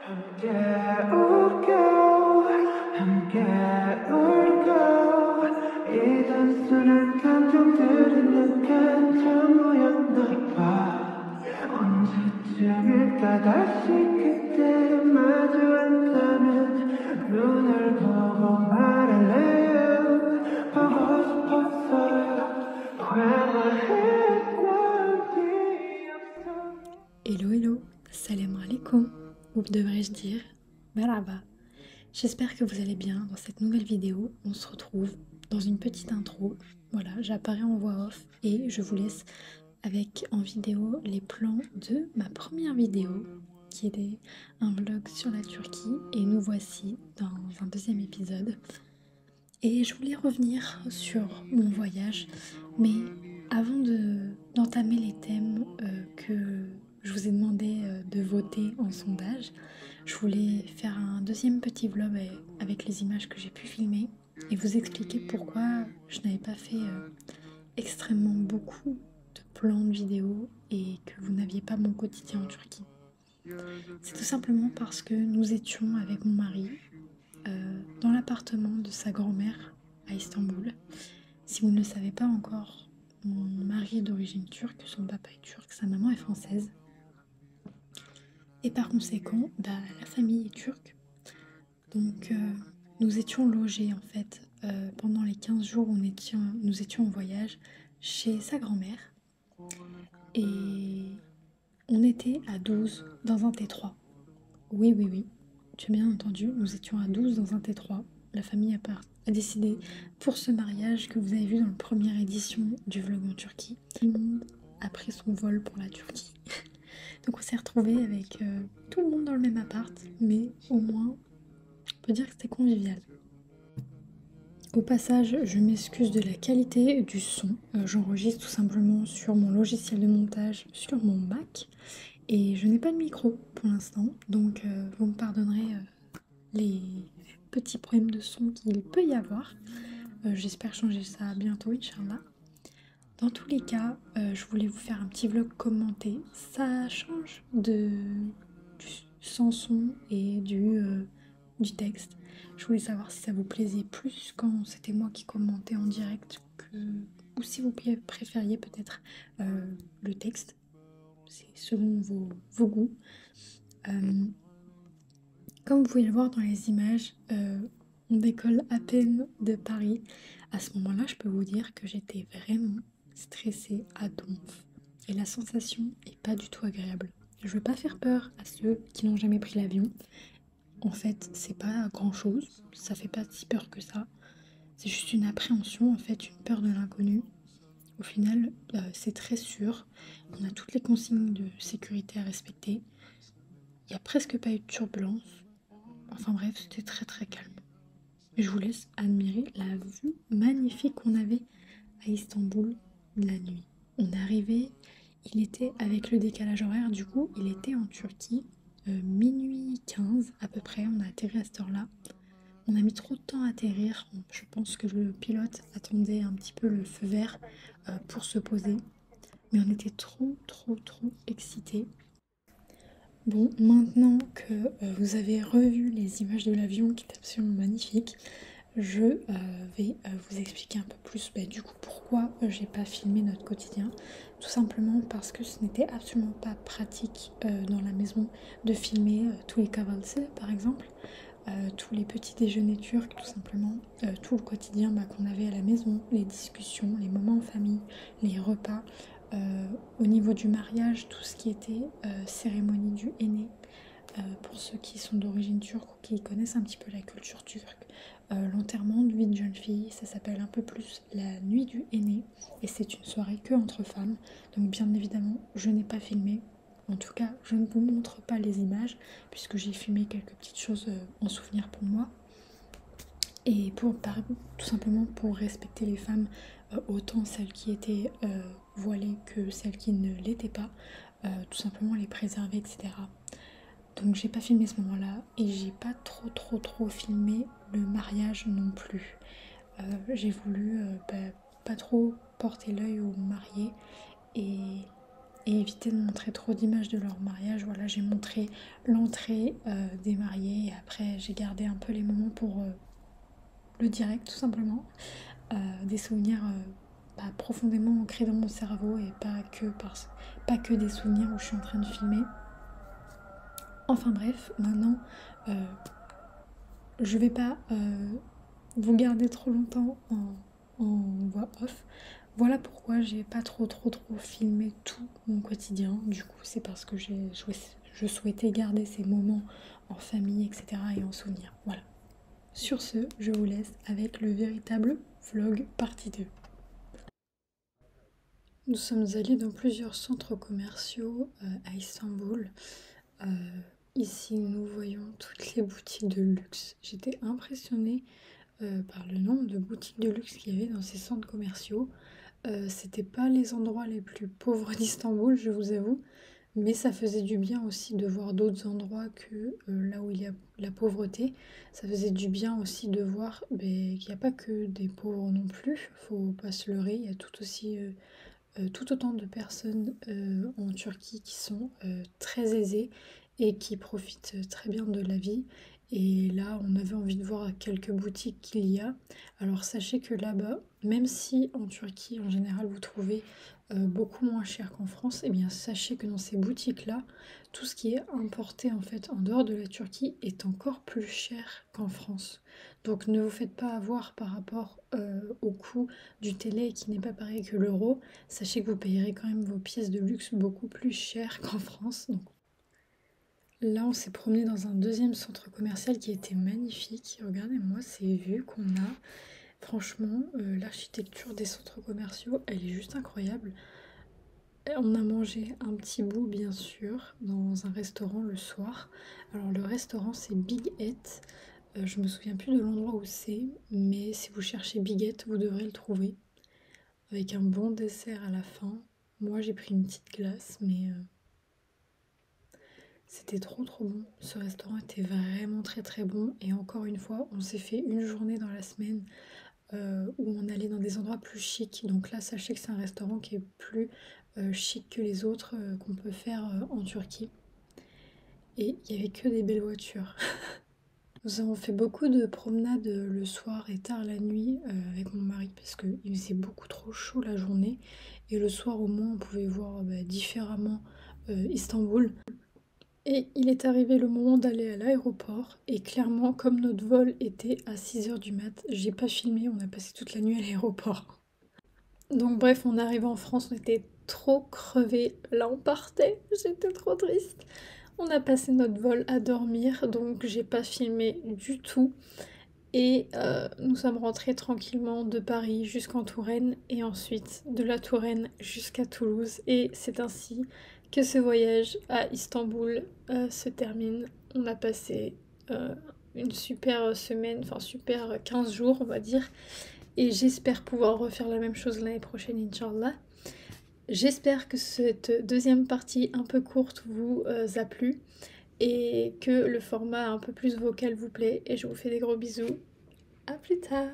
함께 울고 함께 울고 이 단순한 감정들이 내겐 전부였나 봐. 언제쯤일까 다시 그때를 마주 앉자면 눈을 보고 말할래요. 보고 싶었어요. Hello hello, salam alaikum, ou devrais-je dire Merhaba. J'espère que vous allez bien dans cette nouvelle vidéo. On se retrouve dans une petite intro. Voilà, j'apparais en voix off et je vous laisse avec en vidéo les plans de ma première vidéo qui était un vlog sur la Turquie et nous voici dans un deuxième épisode. Et je voulais revenir sur mon voyage, mais avant d'entamer les thèmes que je vous ai demandé de voter en sondage, je voulais faire un deuxième petit vlog avec les images que j'ai pu filmer et vous expliquer pourquoi je n'avais pas fait extrêmement beaucoup de plans de vidéos et que vous n'aviez pas mon quotidien en Turquie. C'est tout simplement parce que nous étions avec mon mari dans l'appartement de sa grand-mère à Istanbul. Si vous ne le savez pas encore, mon mari est d'origine turque, son papa est turc, sa maman est française. Et par conséquent, la famille est turque. Donc nous étions logés en fait pendant les 15 jours où nous étions en voyage chez sa grand-mère. Et on était à 12 dans un T3. Oui, tu as bien entendu, nous étions à 12 dans un T3. La famille a décidé pour ce mariage que vous avez vu dans la première édition du vlog en Turquie. Tout le monde a pris son vol pour la Turquie. Donc on s'est retrouvés avec tout le monde dans le même appart, mais au moins on peut dire que c'était convivial. Au passage, je m'excuse de la qualité du son. J'enregistre tout simplement sur mon logiciel de montage sur mon Mac. Et je n'ai pas de micro pour l'instant, donc vous me pardonnerez les petits problèmes de son qu'il peut y avoir. J'espère changer ça bientôt, Inch'Allah. Dans tous les cas, je voulais vous faire un petit vlog commenté. Ça change du sans son et du texte. Je voulais savoir si ça vous plaisait plus quand c'était moi qui commentais en direct ou si vous préfériez peut-être le texte. C'est selon vos goûts. Comme vous pouvez le voir dans les images, on décolle à peine de Paris. À ce moment-là, je peux vous dire que j'étais vraiment stressée à donf. Et la sensation n'est pas du tout agréable. Je ne veux pas faire peur à ceux qui n'ont jamais pris l'avion. En fait, c'est pas grand-chose. Ça fait pas si peur que ça. C'est juste une appréhension, en fait, une peur de l'inconnu. Au final, c'est très sûr. On a toutes les consignes de sécurité à respecter. Il n'y a presque pas eu de turbulence. Enfin bref, c'était très très calme. Et je vous laisse admirer la vue magnifique qu'on avait à Istanbul la nuit. On est arrivé, il était avec le décalage horaire, du coup, il était en Turquie, minuit 15 à peu près. On a atterri à cette heure-là. On a mis trop de temps à atterrir. Je pense que le pilote attendait un petit peu le feu vert pour se poser. Mais on était trop excités. Bon, maintenant que vous avez revu les images de l'avion qui est absolument magnifique, je vais vous expliquer un peu plus du coup pourquoi j'ai pas filmé notre quotidien. Tout simplement parce que ce n'était absolument pas pratique dans la maison de filmer tous les kahvaltı par exemple. Tous les petits déjeuners turcs, tout simplement, tout le quotidien qu'on avait à la maison, les discussions, les moments en famille, les repas, au niveau du mariage, tout ce qui était cérémonie du henné, pour ceux qui sont d'origine turque ou qui connaissent un petit peu la culture turque, l'enterrement de vie de jeune fille, ça s'appelle un peu plus la nuit du henné, et c'est une soirée que entre femmes, donc bien évidemment je n'ai pas filmé. En tout cas, je ne vous montre pas les images puisque j'ai filmé quelques petites choses en souvenir pour moi. Et tout simplement pour respecter les femmes, autant celles qui étaient voilées que celles qui ne l'étaient pas, tout simplement les préserver, etc. Donc j'ai pas filmé ce moment-là et j'ai pas trop filmé le mariage non plus. J'ai voulu pas trop porter l'œil aux mariés et et éviter de montrer trop d'images de leur mariage. Voilà, j'ai montré l'entrée des mariés et après j'ai gardé un peu les moments pour le direct tout simplement. Des souvenirs profondément ancrés dans mon cerveau et pas que des souvenirs où je suis en train de filmer. Enfin bref, maintenant je vais pas vous garder trop longtemps en voix off. Voilà pourquoi j'ai pas trop filmé tout mon quotidien. Du coup, c'est parce que je souhaitais garder ces moments en famille, etc. et en souvenir. Voilà. Sur ce, je vous laisse avec le véritable vlog partie 2. Nous sommes allés dans plusieurs centres commerciaux à Istanbul. Ici, nous voyons toutes les boutiques de luxe. J'étais impressionnée par le nombre de boutiques de luxe qu'il y avait dans ces centres commerciaux. C'était pas les endroits les plus pauvres d'Istanbul, je vous avoue, mais ça faisait du bien aussi de voir d'autres endroits que là où il y a la pauvreté. Ça faisait du bien aussi de voir qu'il n'y a pas que des pauvres non plus, faut pas se leurrer, il y a tout autant de personnes en Turquie qui sont très aisées et qui profitent très bien de la vie. Et là, on avait envie de voir quelques boutiques qu'il y a. Alors sachez que là-bas, même si en Turquie, en général, vous trouvez beaucoup moins cher qu'en France, eh bien sachez que dans ces boutiques-là, tout ce qui est importé en fait en dehors de la Turquie est encore plus cher qu'en France. Donc ne vous faites pas avoir par rapport au coût du télé qui n'est pas pareil que l'euro. Sachez que vous payerez quand même vos pièces de luxe beaucoup plus cher qu'en France. Donc là, on s'est promené dans un deuxième centre commercial qui était magnifique. Regardez-moi ces vues qu'on a. Franchement, l'architecture des centres commerciaux, elle est juste incroyable. On a mangé un petit bout, bien sûr, dans un restaurant le soir. Alors le restaurant, c'est Big-Et. Je me souviens plus de l'endroit où c'est, mais si vous cherchez Big-Et, vous devrez le trouver. Avec un bon dessert à la fin. Moi, j'ai pris une petite glace, mais c'était trop bon. Ce restaurant était vraiment très bon. Et encore une fois, on s'est fait une journée dans la semaine où on allait dans des endroits plus chics. Donc là, sachez que c'est un restaurant qui est plus chic que les autres qu'on peut faire en Turquie. Et il n'y avait que des belles voitures. Nous avons fait beaucoup de promenades le soir et tard la nuit avec mon mari parce qu'il faisait beaucoup trop chaud la journée. Et le soir au moins on pouvait voir différemment Istanbul. Et il est arrivé le moment d'aller à l'aéroport et clairement comme notre vol était à 6h du mat, j'ai pas filmé, on a passé toute la nuit à l'aéroport. Donc bref, on arrivait en France, on était trop crevés, là on partait, j'étais trop triste. On a passé notre vol à dormir, donc j'ai pas filmé du tout. Et nous sommes rentrés tranquillement de Paris jusqu'en Touraine et ensuite de la Touraine jusqu'à Toulouse. Et c'est ainsi que ce voyage à Istanbul se termine. On a passé une super semaine, enfin super 15 jours on va dire. Et j'espère pouvoir refaire la même chose l'année prochaine, Inch'Allah. J'espère que cette deuxième partie un peu courte vous a plu et que le format un peu plus vocal vous plaît. Et je vous fais des gros bisous. À plus tard!